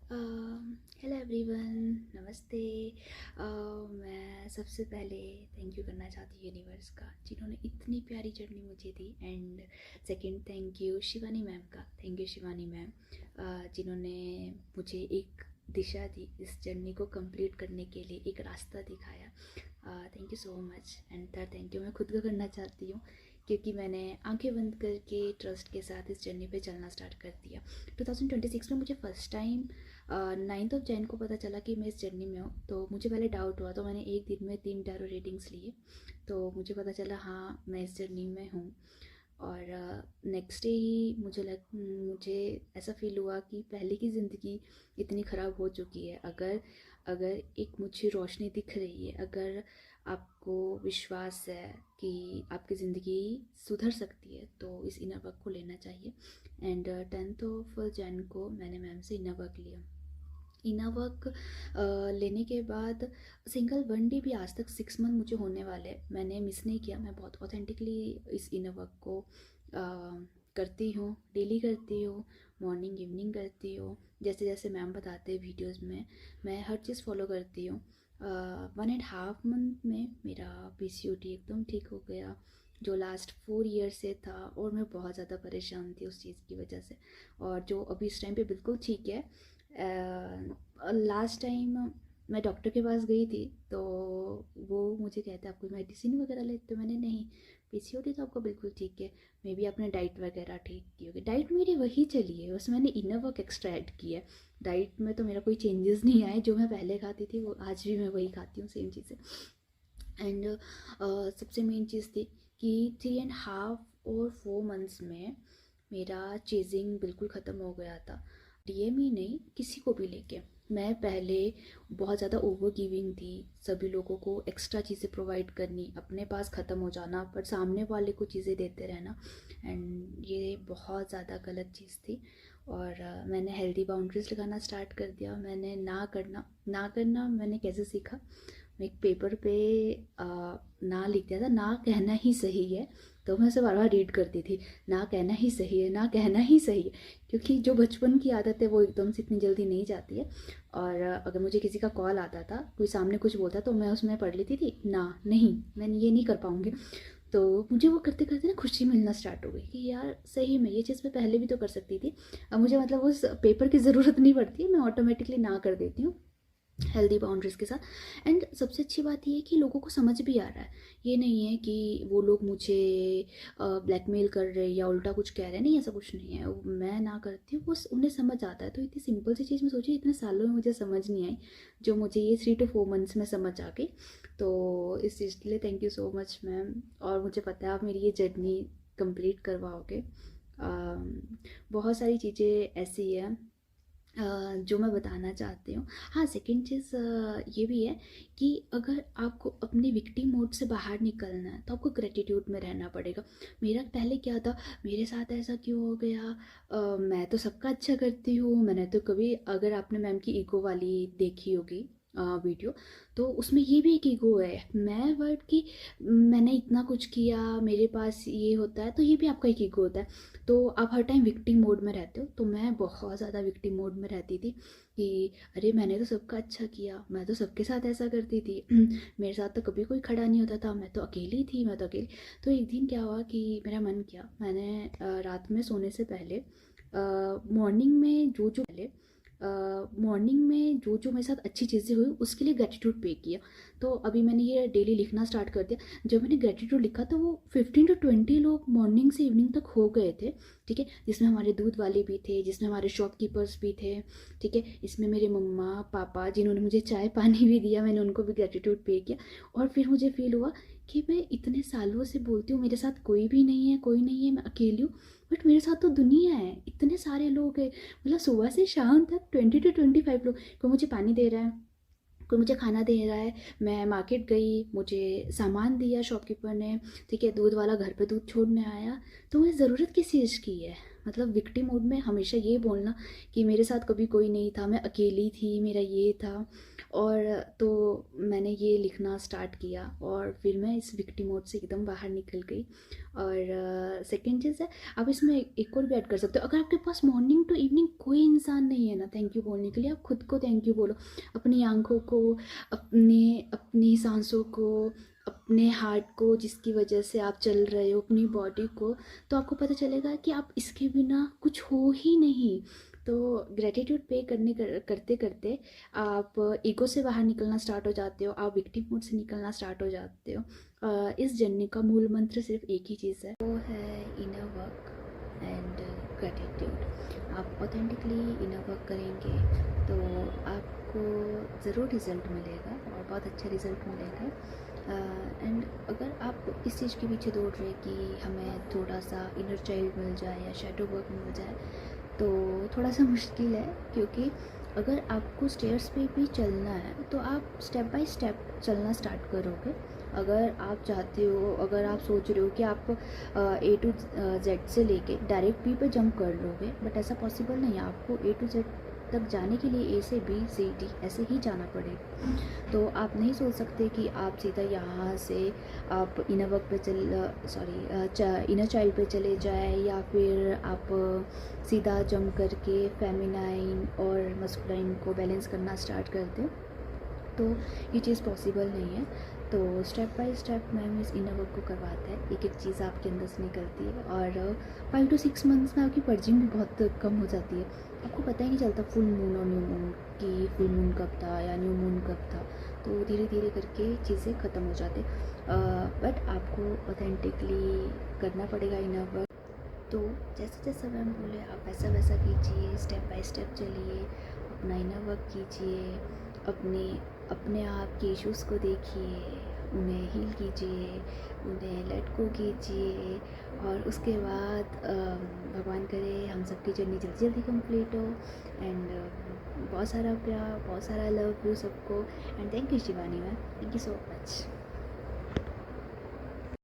Hello everyone, नमस्ते। मैं सबसे पहले थैंक यू करना चाहती हूँ यूनिवर्स का, जिन्होंने इतनी प्यारी जर्नी मुझे दी। And second thank you Shivani ma'am का। थैंक यू शिवानी मैम, जिन्होंने मुझे एक दिशा दी, इस जर्नी को कंप्लीट करने के लिए एक रास्ता दिखाया। Thank you so much. And third thank you मैं खुद को करना चाहती हूँ, क्योंकि मैंने आंखें बंद करके ट्रस्ट के साथ इस जर्नी पे चलना स्टार्ट कर दिया। 2026 में मुझे first time 9th of Jain को पता चला कि मैं इस जर्नी में हूँ। तो मुझे पहले डाउट हुआ, तो मैंने एक दिन में 3 टैरो रीडिंग्स लिए, तो मुझे पता चला हाँ मैं इस जर्नी में हूँ। और नेक्स्ट डे ही मुझे ऐसा फील हुआ कि पहले की ज़िंदगी इतनी ख़राब हो चुकी है। अगर अगर एक मुझे रोशनी दिख रही है, अगर आपको विश्वास है कि आपकी ज़िंदगी सुधर सकती है, तो इस इनर वर्क को लेना चाहिए। एंड 10th ऑफ जैन को मैंने मैम से इनर वर्क लिया। इनर वर्क लेने के बाद सिंगल वन डे भी आज तक 6 मंथ मुझे होने वाले मैंने मिस नहीं किया। मैं बहुत ऑथेंटिकली इस इनर वर्क को करती हूँ, डेली करती हूँ, मॉर्निंग इवनिंग करती हूँ, जैसे जैसे मैम बताते हैं वीडियोज़ में मैं हर चीज़ फॉलो करती हूँ। 1.5 मंथ में मेरा पीसीओडी एकदम ठीक हो गया, जो लास्ट 4 ईयर से था, और मैं बहुत ज़्यादा परेशान थी उस चीज़ की वजह से, और जो अभी इस टाइम पे बिल्कुल ठीक है। लास्ट टाइम मैं डॉक्टर के पास गई थी, तो वो मुझे कहते आप कोई मेडिसिन वगैरह लेते हो? मैंने नहीं, पीसीओडी तो आपको बिल्कुल ठीक है, मे बी आपने डाइट वगैरह ठीक की होगी। डाइट मेरी वही चली है, बस मैंने इनर वर्क एक्स्ट्रा ऐड किया है। डाइट में तो मेरा कोई चेंजेस नहीं आए, जो मैं पहले खाती थी वो आज भी मैं वही खाती हूँ, सेम चीज़ें। एंड सबसे मेन चीज़ थी कि 3.5 और 4 मंथ्स में मेरा चेजिंग बिल्कुल ख़त्म हो गया था। डीएम ही नहीं, किसी को भी लेके। मैं पहले बहुत ज़्यादा ओवर गिविंग थी, सभी लोगों को एक्स्ट्रा चीज़ें प्रोवाइड करनी, अपने पास ख़त्म हो जाना पर सामने वाले को चीज़ें देते रहना। एंड ये बहुत ज़्यादा गलत चीज़ थी। और मैंने हेल्दी बाउंड्रीज लगाना स्टार्ट कर दिया। मैंने ना करना मैंने कैसे सीखा, मैं एक पेपर पे ना लिख दिया था, ना कहना ही सही है, तो मैं उसे बार बार रीड करती थी, ना कहना ही सही है, ना कहना ही सही है, क्योंकि जो बचपन की आदत है वो एकदम से इतनी जल्दी नहीं जाती है। और अगर मुझे किसी का कॉल आता था, कोई सामने कुछ बोलता, तो मैं उसमें पढ़ लेती थी ना, नहीं मैं ये नहीं कर पाऊँगी। तो मुझे वो करते करते ना खुशी मिलना स्टार्ट हो गई कि यार सही में ये चीज़ मैं पहले भी तो कर सकती थी। अब मुझे मतलब उस पेपर की ज़रूरत नहीं पड़ती, मैं ऑटोमेटिकली ना कर देती हूँ हेल्दी बाउंड्रीज़ के साथ। एंड सबसे अच्छी बात ये है कि लोगों को समझ भी आ रहा है, ये नहीं है कि वो लोग मुझे ब्लैकमेल कर रहे हैं या उल्टा कुछ कह रहे हैं, नहीं ऐसा कुछ नहीं है। मैं ना करती हूँ, बस उन्हें समझ आता है। तो इतनी सिंपल सी चीज़ मैं सोची इतने सालों में मुझे समझ नहीं आई, जो मुझे ये 3 to 4 मंथ्स में समझ आ गई। तो इस चीज़ के लिए thank you so much ma'am, और मुझे पता है आप मेरी ये जर्नी कंप्लीट करवाओगे। बहुत सारी चीज़ें ऐसी हैं जो मैं बताना चाहती हूँ। हाँ, सेकंड चीज़ ये भी है कि अगर आपको अपने विक्टिम मोड से बाहर निकलना है, तो आपको ग्रेटिट्यूड में रहना पड़ेगा। मेरा पहले क्या था, मेरे साथ ऐसा क्यों हो गया, मैं तो सबका अच्छा करती हूँ। मैंने तो कभी, अगर आपने मैम की ईगो वाली देखी होगी वीडियो, तो उसमें ये भी एक ईगो है, मैं वर्ड की मैंने इतना कुछ किया, मेरे पास ये होता है, तो ये भी आपका एक ईगो होता है। तो आप हर टाइम विक्टिम मोड में रहते हो, तो मैं बहुत ज़्यादा विक्टिम मोड में रहती थी कि अरे मैंने तो सबका अच्छा किया, मैं तो सबके साथ ऐसा करती थी, मेरे साथ तो कभी कोई खड़ा नहीं होता था, मैं तो अकेली थी, मैं तो अकेली। तो एक दिन क्या हुआ कि मेरा मन किया, मैंने रात में सोने से पहले मॉर्निंग में जो मेरे साथ अच्छी चीज़ें हुई उसके लिए ग्रेटिट्यूड पे किया। तो अभी मैंने ये डेली लिखना स्टार्ट कर दिया। जब मैंने ग्रेटिट्यूड लिखा तो वो 15 to 20 लोग मॉर्निंग से इवनिंग तक हो गए थे, ठीक है। जिसमें हमारे दूध वाले भी थे, जिसमें हमारे शॉपकीपर्स भी थे, ठीक है। इसमें मेरे मम्मा पापा जिन्होंने मुझे चाय पानी भी दिया, मैंने उनको भी ग्रेटिट्यूड पे किया। और फिर मुझे फील हुआ कि मैं इतने सालों से बोलती हूँ मेरे साथ कोई भी नहीं है, कोई नहीं है, मैं अकेली हूँ, बट मेरे साथ तो दुनिया है, इतने सारे लोग हैं। मतलब सुबह से शाम तक 20 to 25 लोग, कोई मुझे पानी दे रहा है, कोई मुझे खाना दे रहा है। मैं मार्केट गई, मुझे सामान दिया शॉपकीपर ने, ठीक है। दूध वाला घर पे दूध छोड़ने आया, तो मुझे ज़रूरत किस चीज़ की है? मतलब विक्टिम मोड में हमेशा ये बोलना कि मेरे साथ कभी कोई नहीं था, मैं अकेली थी, मेरा ये था। और तो मैंने ये लिखना स्टार्ट किया और फिर मैं इस विक्टिम मोड से एकदम बाहर निकल गई। और सेकंड चीज़ है, आप इसमें एक और भी ऐड कर सकते हो। अगर आपके पास मॉर्निंग टू इवनिंग कोई इंसान नहीं है ना थैंक यू बोलने के लिए, आप खुद को थैंक यू बोलो। अपनी आंखों को, अपने अपनी सांसों को, अपने हार्ट को जिसकी वजह से आप चल रहे हो, अपनी बॉडी को, तो आपको पता चलेगा कि आप इसके बिना कुछ हो ही नहीं। तो ग्रेटिट्यूड पे करते करते आप ईगो से बाहर निकलना स्टार्ट हो जाते हो, आप विक्टिम मोड से निकलना स्टार्ट हो जाते हो। इस जर्नी का मूल मंत्र सिर्फ एक ही चीज़ है, वो है इनर वर्क एंड ग्रेटिट्यूड। आप ऑथेंटिकली इनर वर्क करेंगे तो आपको ज़रूर रिज़ल्ट मिलेगा और बहुत अच्छा रिज़ल्ट मिलेगा। एंड अगर आप इस चीज़ के पीछे दौड़ रहे कि हमें थोड़ा सा इनर चाइल्ड मिल जाए या शैडो वर्क मिल जाए, तो थोड़ा सा मुश्किल है, क्योंकि अगर आपको स्टेयर्स पे भी चलना है तो आप स्टेप बाय स्टेप चलना स्टार्ट करोगे। अगर आप चाहते हो, अगर आप सोच रहे हो कि आप ए टू जेड से लेके डायरेक्ट बी पे जंप कर लोगे, बट ऐसा पॉसिबल नहीं है। आपको ए टू जेड तक जाने के लिए ए से बी सी डी ऐसे ही जाना पड़ेगा। तो आप नहीं सोच सकते कि आप सीधा यहाँ से आप इनर वर्क पे इनर चाइल्ड पे चले जाए, या फिर आप सीधा जंप करके फेमिनाइन और मस्कुलाइन को बैलेंस करना स्टार्ट कर दें। तो ये चीज़ पॉसिबल नहीं है। तो स्टेप बाय स्टेप मैम इस इनर वर्क को करवाता है, एक एक चीज़ आपके अंदर से निकलती है। और 5 to 6 मंथ्स में आपकी पर्जिंग भी बहुत कम हो जाती है। आपको पता ही नहीं चलता फुल मून और न्यू मून की, फुल मून कब था या न्यू मून कब था। तो धीरे धीरे करके चीज़ें ख़त्म हो जाती। बट आपको ऑथेंटिकली करना पड़ेगा इनर वर्क। तो जैसे जैसे मैम बोले आप वैसा वैसा कीजिए, स्टेप बाय स्टेप चलिए, अपना इनर वर्क कीजिए, अपने अपने आप के इश्यूज़ को देखिए, उन्हें हील कीजिए, उन्हें लेट गो कीजिए। और उसके बाद भगवान करे हम सबकी जर्नी जल्दी जल्दी कंप्लीट हो। एंड बहुत सारा प्यार, बहुत सारा लव यू सबको। And thank you Shivani ma'am, thank you so much.